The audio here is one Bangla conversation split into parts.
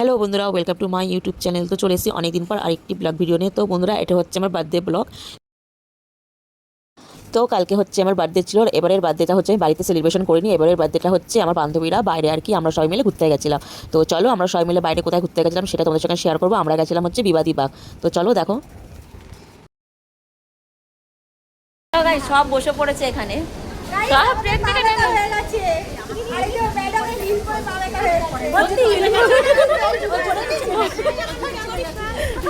হ্যালো বন্ধুরা, welcome to my YouTube channel. তো চলে এসেছি অনেকদিন পর আরেকটি ব্লগ ভিডিও নিয়ে। তো বন্ধুরা, এটা হচ্ছে আমার বার্থডে ব্লগ। তো কালকে হচ্ছে আমার বার্থডে ছিল, এবারের বার্থডেটা হচ্ছে আমি বাড়িতে সেলিব্রেশন করিনি। এবারের বার্থডেটা হচ্ছে আমার বান্ধবীরা বাইরে আর কি আমরা সবাই মিলে ঘুরতে গেছিলাম। তো চলো আমরা সবাই মিলে বাইরে কোথায় ঘুরতে গেছিলাম সেটা তোমাদের সঙ্গে শেয়ার করবো। আমরা গেছিলাম হচ্ছে বিবাদী বাগ। তো চলো দেখো। সব বসে পড়েছে এখানে, সব ট্রেন থেকে নেমে হয়ে গেছে। আর এই যে ম্যাডামের নীল করে পালাটা হয়ে গেছে বলতি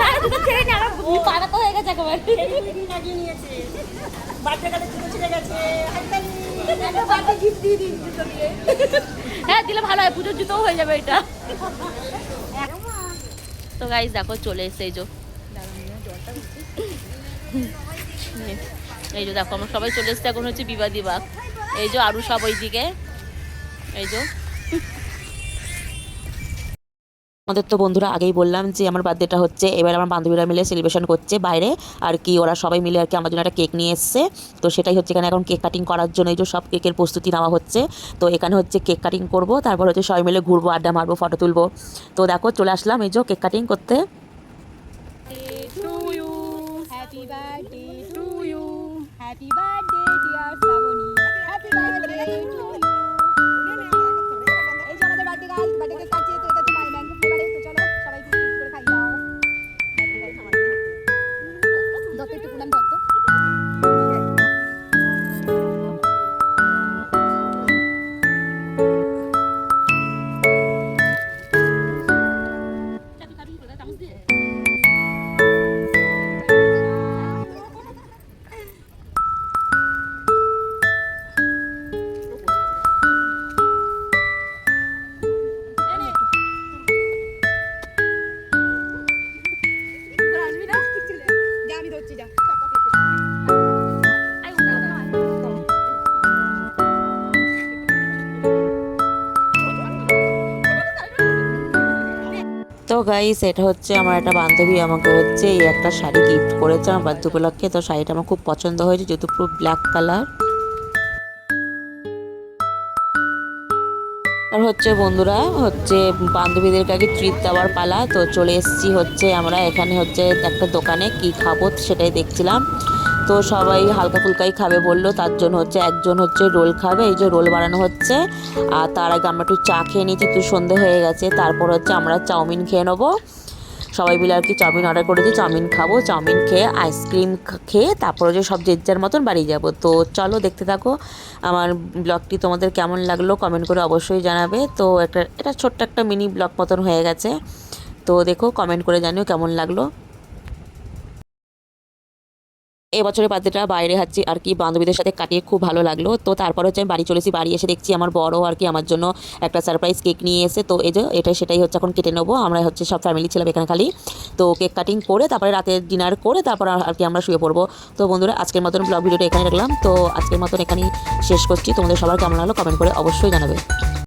না, তো ট্রেন আর পাড়া তো হয়ে গেছে একেবারে টিভি লাগিয়ে নিয়েছে। বাচ্চাটাকে ছিল গেছে হাততালি একটা বাচ্চা গিফট দিয়ে দিন জুতো দিয়ে। হ্যাঁ দিলে ভালো হয়, পুজোর জুতোও হয়ে যাবে এটা। তো গাইস দেখো চলে এসেছে এই যে, এই যে দেখো আমরা সবাই চলে এসেছি। এখন হচ্ছে বিবাদী বাগ। এই যে আরো সব ওইদিকে, এই যে আমাদের তো বন্ধুরা আগেই বললাম যে আমার বার্থডেটা হচ্ছে এবার আমার বান্ধবীরা মিলে সেলিব্রেশন করছে বাইরে আর কি। ওরা সবাই মিলে আর কি আমার জন্য একটা কেক নিয়ে এসছে। তো সেটাই হচ্ছে এখানে এখন কেক কাটিং করার জন্য এই যে সব কেকের প্রস্তুতি নেওয়া হচ্ছে। তো এখানে হচ্ছে কেক কাটিং করব, তারপর হচ্ছে সবাই মিলে ঘুরবো, আড্ডা মারবো, ফটো তুলবো। তো দেখো চলে আসলাম এই যে কেক কাটিং করতে। Happy birthday, dear Slavoni. Happy birthday to you. এই যে আমাদের বার্থডে গার্ল, বার্থডে কেক কাটছে। তো এটা হচ্ছে মাই ম্যাঙ্গো ফ্লেভারে। তো চলো সবাই একটু করে খাই দাও। দত্ত একটু পুলাম দত্ত। তো গাইস এটা হচ্ছে আমার একটা বান্ধবী আমাকে হচ্ছে এই একটা শাড়ি গিফট করেছে আমার বার্থডে উপলক্ষে। তো শাড়িটা আমার খুব পছন্দ হয়েছে যেহেতু পুরো ব্ল্যাক কালার। আর হচ্ছে বন্ধুরা হচ্ছে বান্ধবীদেরকে আগে ট্রিট দেওয়ার পালা। তো চলে এসেছি হচ্ছে আমরা এখানে হচ্ছে একটা দোকানে কি খাবো সেটাই দেখছিলাম। তো সবাই হালকা ফুলকাই খাবে বললো, তার জন্য হচ্ছে একজন হচ্ছে রোল খাবে। এই যে রোল বানানো হচ্ছে। আর তার আগে আমরা একটু চা খেয়ে নিয়েছি, একটু সন্ধে হয়ে গেছে। তারপর হচ্ছে আমরা চাউমিন খেয়ে নেবো সবাই মিলে আর কি। চাউমিন অর্ডার করেছি, চাউমিন খাবো। চাউমিন খেয়ে আইসক্রিম খেয়ে তারপরে যে সব যে যার মতন বাড়ি যাব। তো চলো দেখতে থাকো আমার ব্লগটি। তোমাদের কেমন লাগলো কমেন্ট করে অবশ্যই জানাবে। তো এটা ছোট্ট একটা মিনি ব্লগ মতন হয়ে গেছে। তো দেখো কমেন্ট করে জানিও কেমন লাগলো। এবছরের বার্থডেটা বাইরে হচ্ছে আর কি বান্ধবীদের সাথে কাটিয়ে খুব ভালো লাগলো। তো তারপর হচ্ছে আমি বাড়ি চলেছি। বাড়ি এসে দেখছি আমার বড় আর কি আমার জন্য একটা সারপ্রাইজ কেক নিয়ে এসে। তো এই যে সেটাই হচ্ছে এখন কেটে নেবো। আমরা হচ্ছে সব ফ্যামিলি ছিলাম এখানে খালি। তো কেক কাটিং করে তারপরে রাতে ডিনার করে তারপর আর কি আমরা শুয়ে পড়বো। তো বন্ধুরা আজকের মতন ব্লগ ভিডিওটা এখানে রাখলাম। তো আজকের মতন এখানেই শেষ করছি। তোমাদের সবার কেমন লাগলো কমেন্ট করে অবশ্যই জানাবে।